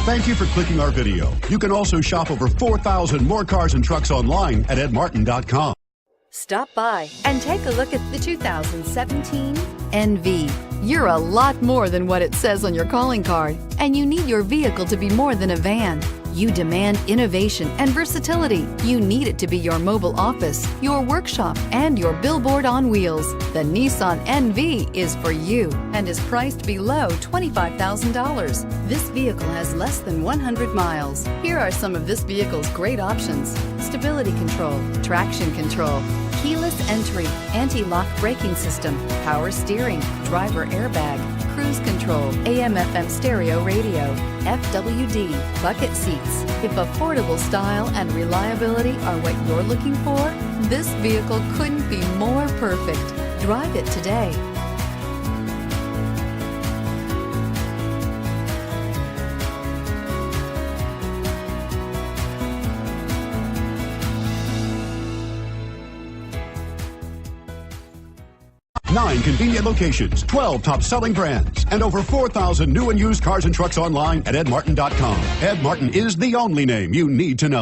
Thank you for clicking our video. You can also shop over 4,000 more cars and trucks online at edmartin.com. Stop by and take a look at the 2017 NV. You're a lot more than what it says on your calling card, and you need your vehicle to be more than a van. You demand innovation and versatility. You need it to be your mobile office, your workshop, and your billboard on wheels. The Nissan NV is for you and is priced below $25,000. This vehicle has less than 100 miles. Here are some of this vehicle's great options: stability control, traction control, keyless entry, anti-lock braking system, power steering, driver airbag, cruise control, AM/FM stereo radio, FWD, bucket seats. If affordable style and reliability are what you're looking for, this vehicle couldn't be more perfect. Drive it today. Nine convenient locations, 12 top-selling brands, and over 4,000 new and used cars and trucks online at edmartin.com. Ed Martin is the only name you need to know.